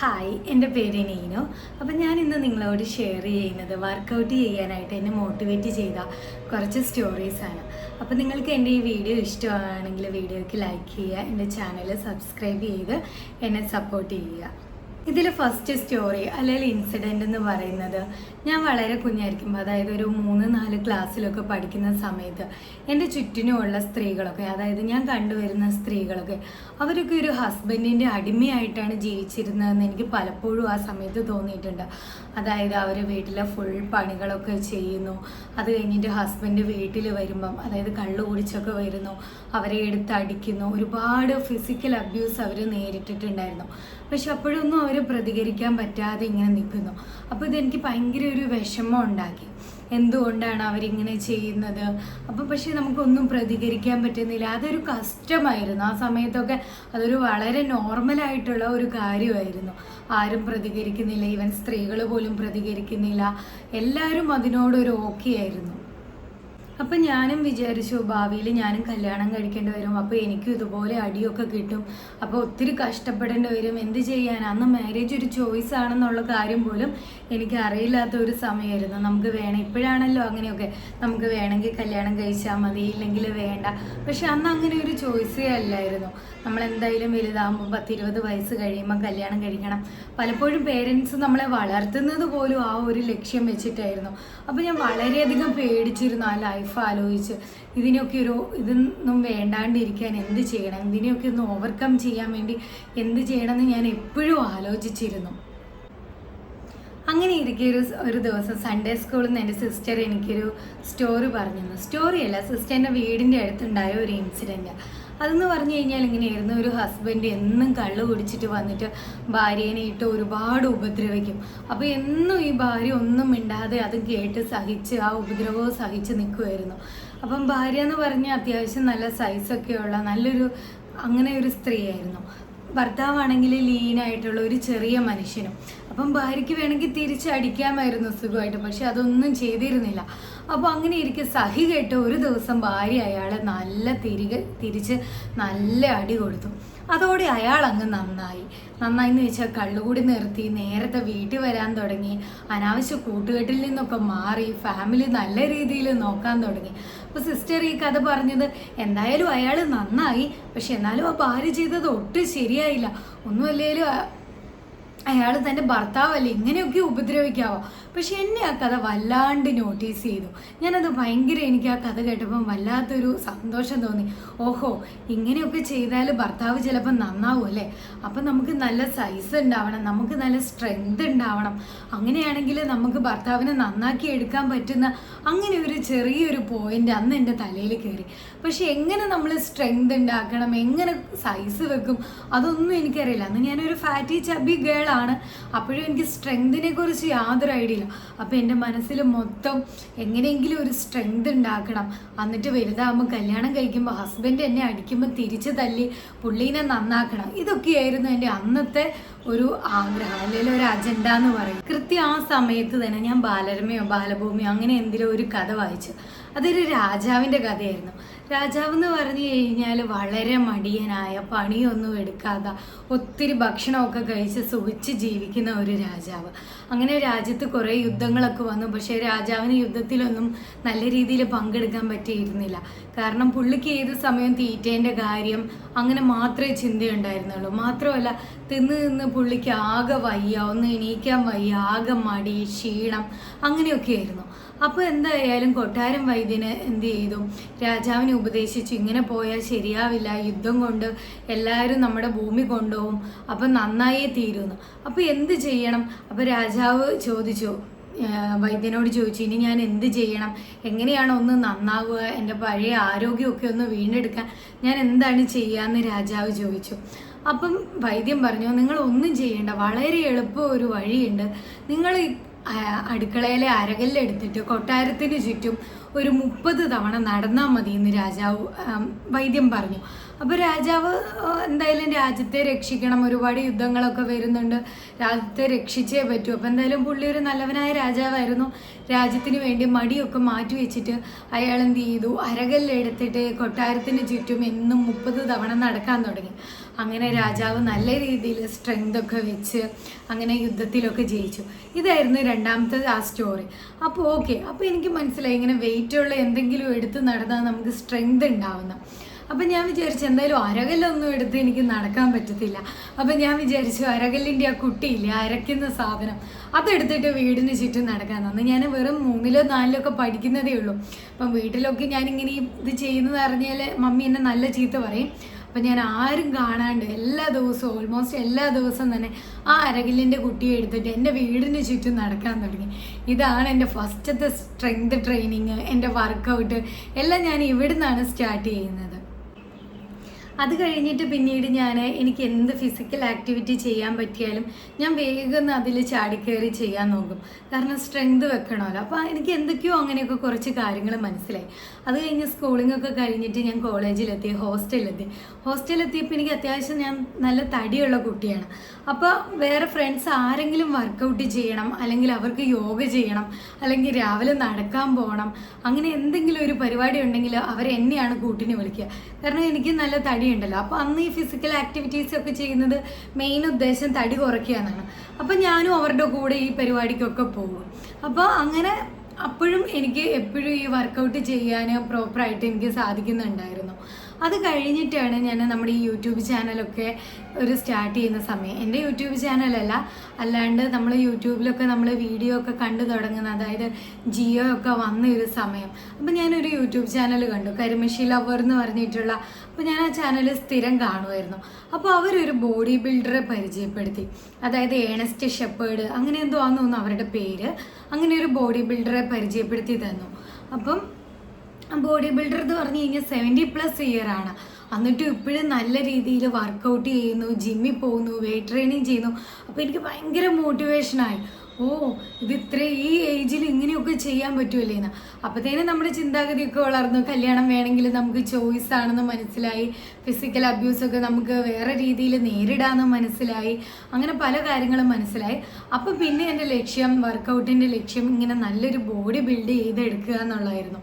Hi, എൻ്റെ പേര് നീനു. അപ്പം ഞാൻ ഇന്ന് നിങ്ങളോട് ഷെയർ ചെയ്യുന്നത് വർക്കൗട്ട് ചെയ്യാനായിട്ട് എന്നെ മോട്ടിവേറ്റ് ചെയ്ത കുറച്ച് സ്റ്റോറീസാണ്. അപ്പോൾ നിങ്ങൾക്ക് എൻ്റെ ഈ വീഡിയോ ഇഷ്ടമാണെങ്കിൽ വീഡിയോയ്ക്ക് ലൈക്ക് ചെയ്യുക, എൻ്റെ ചാനൽ സബ്സ്ക്രൈബ് ചെയ്ത് എന്നെ സപ്പോർട്ട് ചെയ്യുക. ഇതിൽ ഫസ്റ്റ് സ്റ്റോറി അല്ലെങ്കിൽ ഇൻസിഡൻ്റ് എന്ന് പറയുന്നത്, ഞാൻ വളരെ കുഞ്ഞായിരിക്കുമ്പോൾ, അതായത് ഒരു 3-4 ക്ലാസ്സിലൊക്കെ പഠിക്കുന്ന സമയത്ത് എൻ്റെ ചുറ്റിനുമുള്ള സ്ത്രീകളൊക്കെ, അതായത് ഞാൻ കണ്ടുവരുന്ന സ്ത്രീകളൊക്കെ, അവരൊക്കെ ഒരു ഹസ്ബൻഡിൻ്റെ അടിമയായിട്ടാണ് ജീവിച്ചിരുന്നതെന്ന് എനിക്ക് പലപ്പോഴും ആ സമയത്ത് തോന്നിയിട്ടുണ്ട്. അതായത് അവർ വീട്ടിലെ ഫുൾ പണികളൊക്കെ ചെയ്യുന്നു, അത് കഴിഞ്ഞിട്ട് ഹസ്ബൻഡ് വീട്ടിൽ വരുമ്പം, അതായത് കള്ളു കുടിച്ചൊക്കെ വരുന്നു, അവരെ എടുത്ത് അടിക്കുന്നു, ഒരുപാട് ഫിസിക്കൽ അബ്യൂസ് അവർ നേരിട്ടിട്ടുണ്ടായിരുന്നു. പക്ഷെ അപ്പോഴൊന്നും അവർ പ്രതികരിക്കാൻ പറ്റാതെ ഇങ്ങനെ നിൽക്കുന്നു. അപ്പോൾ ഇതെനിക്ക് ഭയങ്കര ഒരു വിഷമം ഉണ്ടാക്കി. എന്തുകൊണ്ടാണ് അവരിങ്ങനെ ചെയ്യുന്നത്? അപ്പോൾ പക്ഷേ നമുക്കൊന്നും പ്രതികരിക്കാൻ പറ്റുന്നില്ല. അതൊരു കഷ്ടമായിരുന്നു. ആ സമയത്തൊക്കെ അതൊരു വളരെ നോർമലായിട്ടുള്ള ഒരു കാര്യമായിരുന്നു. ആരും പ്രതികരിക്കുന്നില്ല, ഈവൻ സ്ത്രീകൾ പോലും പ്രതികരിക്കുന്നില്ല. എല്ലാവരും അതിനോടൊരു ഓക്കെ ആയിരുന്നു. അപ്പം ഞാനും വിചാരിച്ചു, ഭാവിയിൽ ഞാനും കല്യാണം കഴിക്കേണ്ടി വരും, അപ്പോൾ എനിക്കും ഇതുപോലെ അടിയൊക്കെ കിട്ടും, അപ്പോൾ ഒത്തിരി കഷ്ടപ്പെടേണ്ടി വരും. എന്ത് ചെയ്യാൻ? അന്ന് മാരേജ് ഒരു ചോയ്സ് ആണെന്നുള്ള കാര്യം പോലും എനിക്ക് അറിയില്ലാത്ത ഒരു സമയമായിരുന്നു. നമുക്ക് വേണം, ഇപ്പോഴാണല്ലോ അങ്ങനെയൊക്കെ, നമുക്ക് വേണമെങ്കിൽ കല്യാണം കഴിച്ചാൽ മതി, ഇല്ലെങ്കിൽ വേണ്ട. പക്ഷെ അന്ന് അങ്ങനെ ഒരു ചോയ്സേ അല്ലായിരുന്നു. നമ്മളെന്തായാലും വലുതാകുമ്പോൾ 10-20 വയസ്സ് കഴിയുമ്പോൾ കല്യാണം കഴിക്കണം. പലപ്പോഴും പേരൻസ് നമ്മളെ വളർത്തുന്നത് പോലും ആ ഒരു ലക്ഷ്യം വെച്ചിട്ടായിരുന്നു. അപ്പോൾ ഞാൻ വളരെയധികം പേടിച്ചിരുന്നു ആ ലൈഫ് ആലോചിച്ച്. ഇതൊന്നും വേണ്ടാണ്ടിരിക്കാൻ എന്ത് ചെയ്യണം, ഇതിനെയൊക്കെ ഒന്ന് ഓവർകം ചെയ്യാൻ വേണ്ടി എന്ത് ചെയ്യണമെന്ന് ഞാൻ എപ്പോഴും ആലോചിച്ചിരുന്നു. അങ്ങനെ ഇരിക്കെ ഒരു ദിവസം സൺഡേ സ്കൂളിൽ നിന്ന് എൻ്റെ സിസ്റ്റർ എനിക്കൊരു സ്റ്റോറി പറഞ്ഞു. സ്റ്റോറിയല്ല, സിസ്റ്ററിൻ്റെ വീടിൻ്റെ അടുത്തുണ്ടായ ഒരു ഇൻസിഡൻറ്റ്. അതെന്ന് പറഞ്ഞു കഴിഞ്ഞാൽ ഇങ്ങനെയായിരുന്നു. ഒരു ഹസ്ബൻഡ് എന്നും കള്ളു കുടിച്ചിട്ട് വന്നിട്ട് ഭാര്യേനെ ഇട്ട് ഒരുപാട് ഉപദ്രവിക്കും. അപ്പോൾ എന്നും ഈ ഭാര്യ ഒന്നും മിണ്ടാതെ അത് കേട്ട് സഹിച്ച്, ആ ഉപദ്രവവും സഹിച്ച് നിൽക്കുമായിരുന്നു. അപ്പം ഭാര്യ എന്ന് പറഞ്ഞാൽ അത്യാവശ്യം നല്ല സൈസൊക്കെയുള്ള അങ്ങനെ ഒരു സ്ത്രീയായിരുന്നു. ഭർത്താവാണെങ്കിൽ ലീനായിട്ടുള്ള ഒരു ചെറിയ മനുഷ്യനും. അപ്പം ഭാര്യയ്ക്ക് വേണമെങ്കിൽ തിരിച്ചടിക്കാമായിരുന്നു സുഖമായിട്ട്, പക്ഷെ അതൊന്നും ചെയ്തിരുന്നില്ല. അപ്പോൾ അങ്ങനെ ഇരിക്കെ സഹി കേട്ട് ഒരു ദിവസം ഭാര്യ അയാളെ തിരിച്ച് നല്ല അടി കൊടുത്തു. അതോടെ അയാൾ അങ്ങ് നന്നായിന്ന് വെച്ചാൽ കള്ളുകൂടി നിർത്തി, നേരത്തെ വീട്ടിൽ വരാൻ തുടങ്ങി, അനാവശ്യ കൂട്ടുകെട്ടിൽ നിന്നൊക്കെ മാറി, ഫാമിലി നല്ല രീതിയിൽ നോക്കാൻ തുടങ്ങി. അപ്പോൾ സിസ്റ്റർ ഈ കഥ പറഞ്ഞത്, എന്തായാലും അയാൾ നന്നായി, പക്ഷെ എന്നാലും ആ ഭാര്യ ചെയ്തത് ഒട്ടും ശരിയായില്ല. ഒന്നുമല്ലേലും അയാൾ തൻ്റെ ഭർത്താവല്ലേ, ഇങ്ങനെയൊക്കെ ഉപദ്രവിക്കാവോ? പക്ഷെ എന്നെ ആ കഥ വല്ലാണ്ട് നോട്ടീസ് ചെയ്തു. എനിക്ക് ആ കഥ കേട്ടപ്പം വല്ലാത്തൊരു സന്തോഷം തോന്നി. ഓഹോ, ഇങ്ങനെയൊക്കെ ചെയ്താൽ ഭർത്താവ് ചിലപ്പോൾ നന്നാവും അല്ലേ? അപ്പം നമുക്ക് നല്ല സൈസ് ഉണ്ടാവണം, നമുക്ക് നല്ല സ്ട്രെങ്ത് ഉണ്ടാവണം. അങ്ങനെയാണെങ്കിൽ നമുക്ക് ഭർത്താവിനെ നന്നാക്കി എടുക്കാൻ പറ്റുന്ന അങ്ങനെ ഒരു ചെറിയൊരു പോയിന്റ് അന്ന് എൻ്റെ തലയിൽ കയറി. പക്ഷെ എങ്ങനെ നമ്മൾ സ്ട്രെങ്ത് ഉണ്ടാക്കണം, എങ്ങനെ സൈസ് വെക്കും, അതൊന്നും എനിക്കറിയില്ല. അന്ന് ഞാനൊരു ഫാറ്റി ചബി ഗേൾ ആണ്. അപ്പോഴും എനിക്ക് സ്ട്രെങ്തിനെ കുറിച്ച് യാതൊരു ഐഡിയ ഇല്ല. അപ്പോൾ എൻ്റെ മനസ്സിൽ മൊത്തം എങ്ങനെയെങ്കിലും ഒരു സ്ട്രെങ്ത് ഉണ്ടാക്കണം, എന്നിട്ട് വലുതാകുമ്പോൾ കല്യാണം കഴിക്കുമ്പോൾ ഹസ്ബൻഡ് എന്നെ അടിക്കുമ്പോൾ തിരിച്ച് തല്ലി പുള്ളീനെ നന്നാക്കണം. ഇതൊക്കെയായിരുന്നു എൻ്റെ അന്നത്തെ ഒരു ആഗ്രഹം, അല്ലെങ്കിൽ ഒരു അജണ്ട എന്ന് പറയും. കൃത്യം ആ സമയത്ത് തന്നെ ഞാൻ ബാലരമയോ ബാലഭൂമിയോ അങ്ങനെ എന്തെങ്കിലും ഒരു കഥ വായിച്ചു. അതൊരു രാജാവിൻ്റെ കഥയായിരുന്നു. രാജാവ് എന്ന് പറഞ്ഞു കഴിഞ്ഞാൽ വളരെ മടിയനായ, പണിയൊന്നും എടുക്കാതെ ഒത്തിരി ഭക്ഷണമൊക്കെ കഴിച്ച് സുഖിച്ച് ജീവിക്കുന്ന ഒരു രാജാവ്. അങ്ങനെ രാജ്യത്ത് കുറേ യുദ്ധങ്ങളൊക്കെ വന്നു. പക്ഷേ രാജാവിന് യുദ്ധത്തിലൊന്നും നല്ല രീതിയിൽ പങ്കെടുക്കാൻ പറ്റിയിരുന്നില്ല. കാരണം പുള്ളിക്ക് ഏത് സമയം തീറ്റേൻ്റെ കാര്യം അങ്ങനെ മാത്രമേ ചിന്തയുണ്ടായിരുന്നുള്ളൂ. മാത്രമല്ല, തിന്ന് പുള്ളിക്ക് ആകെ വയ്യ, ഒന്ന് എണീക്കാൻ വയ്യ, ആകെ മടി, ക്ഷീണം, അങ്ങനെയൊക്കെ ആയിരുന്നു. അപ്പോൾ എന്തായാലും കൊട്ടാരം വൈദ്യന് എന്ത് ചെയ്തു, രാജാവിനെ ഉപദേശിച്ചു, ഇങ്ങനെ പോയാൽ ശരിയാവില്ല, യുദ്ധം കൊണ്ട് എല്ലാവരും നമ്മുടെ ഭൂമി കൊണ്ടുപോകും, അപ്പം നന്നായേ തീരുന്നു. അപ്പോൾ എന്ത് ചെയ്യണം? അപ്പോൾ രാജാവ് വൈദ്യനോട് ചോദിച്ചു, ഇനി ഞാൻ എന്ത് ചെയ്യണം, എങ്ങനെയാണ് ഒന്ന് നന്നാവുക, എൻ്റെ പഴയ ആരോഗ്യമൊക്കെ ഒന്ന് വീണ്ടെടുക്കാൻ ഞാൻ എന്താണ് ചെയ്യാമെന്ന് രാജാവ് ചോദിച്ചു. അപ്പം വൈദ്യൻ പറഞ്ഞു, നിങ്ങൾ ഒന്നും ചെയ്യേണ്ട, വളരെ എളുപ്പം ഒരു വഴിയുണ്ട്. നിങ്ങൾ അടുക്കളയിലെ അരകല്ലെടുത്തിട്ട് കൊട്ടാരത്തിന് ചുറ്റും ഒരു 30 തവണ നടന്നാൽ മതി എന്ന് വൈദ്യം പറഞ്ഞു. അപ്പോൾ രാജാവ് എന്തായാലും രാജ്യത്തെ രക്ഷിക്കണം, ഒരുപാട് യുദ്ധങ്ങളൊക്കെ വരുന്നുണ്ട്, രാജ്യത്തെ രക്ഷിച്ചേ പറ്റൂ. അപ്പോൾ എന്തായാലും പുള്ളി ഒരു നല്ലവനായ രാജാവായിരുന്നു. രാജ്യത്തിന് വേണ്ടി മടിയൊക്കെ മാറ്റി വെച്ചിട്ട് അയാൾ എന്ത് ചെയ്തു, അരകല്ലെടുത്തിട്ട് കൊട്ടാരത്തിന് ചുറ്റും എന്നും 30 തവണ നടക്കാൻ തുടങ്ങി. അങ്ങനെ രാജാവ് നല്ല രീതിയിൽ സ്ട്രെങ്ത് ഒക്കെ വെച്ച് അങ്ങനെ യുദ്ധത്തിലൊക്കെ ജയിച്ചു. ഇതായിരുന്നു രണ്ടാമത്തെ ആ സ്റ്റോറി. അപ്പോൾ ഓക്കെ, അപ്പോൾ എനിക്ക് മനസ്സിലായി ഇങ്ങനെ വെയിറ്റുള്ള എന്തെങ്കിലും എടുത്ത് നടന്നാൽ നമുക്ക് സ്ട്രെങ്ത് ഉണ്ടാവുന്ന. അപ്പം ഞാൻ വിചാരിച്ചു എന്തായാലും അരകല്ലൊന്നും എടുത്ത് എനിക്ക് നടക്കാൻ പറ്റത്തില്ല. അപ്പം ഞാൻ വിചാരിച്ചു അരകല്ലിൻ്റെ ആ കുട്ടിയില്ലേ, അരയ്ക്കുന്ന സാധനം, അതെടുത്തിട്ട് വീടിന് ചുറ്റും നടക്കാൻ. അന്ന് ഞാൻ വെറും 3-ലോ 4-ലോ ഒക്കെ പഠിക്കുന്നതേ ഉള്ളൂ. അപ്പം വീട്ടിലൊക്കെ ഞാനിങ്ങനെ ഇത് ചെയ്യുന്നത് അറിഞ്ഞാൽ മമ്മി എന്നെ നല്ല ചീത്ത പറയും. അപ്പം ഞാൻ ആരും കാണാണ്ട് എല്ലാ ദിവസവും ഓൾമോസ്റ്റ് എല്ലാ ദിവസവും തന്നെ ആ അരകല്ലിൻ്റെ കുട്ടിയെ എടുത്തിട്ട് എൻ്റെ വീടിന് ചുറ്റും നടക്കാൻ തുടങ്ങി. ഇതാണ് എൻ്റെ ഫസ്റ്റത്തെ സ്ട്രെങ്ത് ട്രെയിനിങ്, എൻ്റെ വർക്കൗട്ട് എല്ലാം ഞാൻ ഇവിടെ നിന്നാണ് സ്റ്റാർട്ട് ചെയ്യുന്നത്. അത് കഴിഞ്ഞിട്ട് പിന്നീട് എനിക്ക് എന്ത് ഫിസിക്കൽ ആക്ടിവിറ്റി ചെയ്യാൻ പറ്റിയാലും ഞാൻ വേഗം അതിൽ ചാടിക്കയറി ചെയ്യാൻ നോക്കും. കാരണം സ്ട്രെങ്ത് വെക്കണമല്ലോ. അപ്പോൾ എനിക്ക് എന്തൊക്കെയോ അങ്ങനെയൊക്കെ കുറച്ച് കാര്യങ്ങൾ മനസ്സിലായി. അത് കഴിഞ്ഞ് സ്കൂളിങ്ങൊക്കെ കഴിഞ്ഞിട്ട് ഞാൻ കോളേജിലെത്തി, ഹോസ്റ്റലിലെത്തിയപ്പോൾ എനിക്ക് അത്യാവശ്യം ഞാൻ നല്ല തടിയുള്ള കുട്ടിയാണ്. അപ്പോൾ വേറെ ഫ്രണ്ട്സ് ആരെങ്കിലും വർക്കൗട്ട് ചെയ്യണം, അല്ലെങ്കിൽ അവർക്ക് യോഗ ചെയ്യണം, അല്ലെങ്കിൽ രാവിലെ നടക്കാൻ പോകണം, അങ്ങനെ എന്തെങ്കിലും ഒരു പരിപാടി ഉണ്ടെങ്കിൽ അവരെന്നെയാണ് കൂട്ടിന് വിളിക്കുക. കാരണം എനിക്ക് നല്ല തടിയുണ്ടല്ലോ. അപ്പോൾ അന്ന് ഈ ഫിസിക്കൽ ആക്ടിവിറ്റീസ് ഒക്കെ ചെയ്യുന്നത് മെയിൻ ഉദ്ദേശം തടി കുറയ്ക്കുക എന്നാണ്. അപ്പോൾ ഞാനും അവരുടെ കൂടെ ഈ പരിപാടിക്കൊക്കെ പോകും. അപ്പോൾ അങ്ങനെ അപ്പോഴും എനിക്ക് എപ്പോഴും ഈ വർക്കൗട്ട് ചെയ്യാൻ പ്രോപ്പറായിട്ട് എനിക്ക് സാധിക്കുന്നുണ്ടായിരുന്നു. അത് കഴിഞ്ഞിട്ടാണ് ഞാൻ നമ്മുടെ ഈ യൂട്യൂബ് ചാനലൊക്കെ സ്റ്റാർട്ട് ചെയ്യുന്ന സമയം. എൻ്റെ യൂട്യൂബ് ചാനലല്ല, അല്ലാണ്ട് നമ്മൾ യൂട്യൂബിലൊക്കെ നമ്മൾ വീഡിയോ ഒക്കെ കണ്ടു തുടങ്ങുന്ന, അതായത് ജിയോ ഒക്കെ വന്ന ഒരു സമയം. അപ്പോൾ ഞാനൊരു യൂട്യൂബ് ചാനൽ കണ്ടു, കരിമഷി ലവർ എന്ന് പറഞ്ഞിട്ടുള്ള. അപ്പോൾ ഞാൻ ആ ചാനൽ സ്ഥിരം കാണുമായിരുന്നു. അപ്പോൾ അവരൊരു ബോഡി ബിൽഡറെ പരിചയപ്പെടുത്തി, അതായത് ഏണസ്റ്റ് ഷെപ്പേർഡ് അങ്ങനെ എന്തോ ആണെന്ന് തോന്നുന്നു അവരുടെ പേര്. അങ്ങനെ ഒരു ബോഡി ബിൽഡറെ പരിചയപ്പെടുത്തി തന്നു. അപ്പം ബോഡി ബിൽഡർ എന്ന് പറഞ്ഞു കഴിഞ്ഞാൽ 70+ ഇയർ ആണ്. എന്നിട്ടും ഇപ്പോഴും നല്ല രീതിയിൽ വർക്കൗട്ട് ചെയ്യുന്നു, ജിമ്മിൽ പോകുന്നു, വെയിറ്റ് ട്രെയിനിങ് ചെയ്യുന്നു. അപ്പോൾ എനിക്ക് ഭയങ്കര മോട്ടിവേഷനായി. ഇത് ഈ ഏജിൽ ഇങ്ങനെയൊക്കെ ചെയ്യാൻ പറ്റുമല്ലേന്ന്. അപ്പോഴത്തേനും നമ്മുടെ ചിന്താഗതിയൊക്കെ വളർന്നു. കല്യാണം വേണമെങ്കിൽ നമുക്ക് ചോയ്സ് ആണെന്ന് മനസ്സിലായി. ഫിസിക്കൽ അബ്യൂസൊക്കെ നമുക്ക് വേറെ രീതിയിൽ നേരിടാമെന്ന് മനസ്സിലായി. അങ്ങനെ പല കാര്യങ്ങളും മനസ്സിലായി. അപ്പോൾ പിന്നെ എൻ്റെ ലക്ഷ്യം, വർക്കൗട്ടിൻ്റെ ലക്ഷ്യം ഇങ്ങനെ നല്ലൊരു ബോഡി ബിൽഡ് ചെയ്തെടുക്കുക എന്നുള്ളതായിരുന്നു.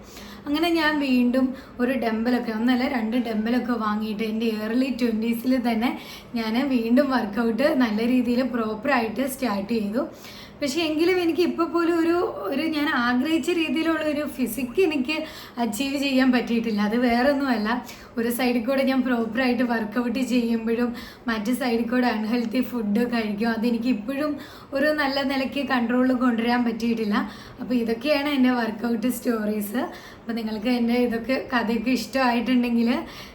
അങ്ങനെ ഞാൻ വീണ്ടും ഒരു ഡംബലൊക്കെ, 1-2 ഡംബലൊക്കെ വാങ്ങിയിട്ട് എൻ്റെ ഏർലി 20s തന്നെ ഞാൻ വീണ്ടും വർക്കൗട്ട് നല്ല രീതിയിൽ പ്രോപ്പറായിട്ട് സ്റ്റാർട്ട് ചെയ്തു. പക്ഷേ എങ്കിലും എനിക്ക് ഇപ്പോൾ പോലും ഒരു ഞാൻ ആഗ്രഹിച്ച രീതിയിലുള്ള ഒരു ഫിസിക്ക് എനിക്ക് അച്ചീവ് ചെയ്യാൻ പറ്റിയിട്ടില്ല. അത് വേറൊന്നുമല്ല, ഒരു സൈഡിൽ കൂടെ ഞാൻ പ്രോപ്പറായിട്ട് വർക്കൗട്ട് ചെയ്യുമ്പോഴും മറ്റു സൈഡിൽ കൂടെ അൺഹെൽത്തി ഫുഡ് കഴിക്കും. അതെനിക്ക് ഇപ്പോഴും ഒരു നല്ല നിലയ്ക്ക് കൺട്രോളിൽ കൊണ്ടുവരാൻ പറ്റിയിട്ടില്ല. അപ്പോൾ ഇതൊക്കെയാണ് എൻ്റെ വർക്കൗട്ട് സ്റ്റോറീസ്. അപ്പോൾ നിങ്ങൾക്ക് എൻ്റെ കഥയൊക്കെ ഇഷ്ടമായിട്ടുണ്ടെങ്കിൽ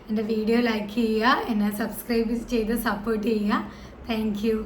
എൻ്റെ വീഡിയോ ലൈക്ക് ചെയ്യുക, എന്നെ സബ്സ്ക്രൈബ് ചെയ്ത് സപ്പോർട്ട് ചെയ്യുക. Thank you.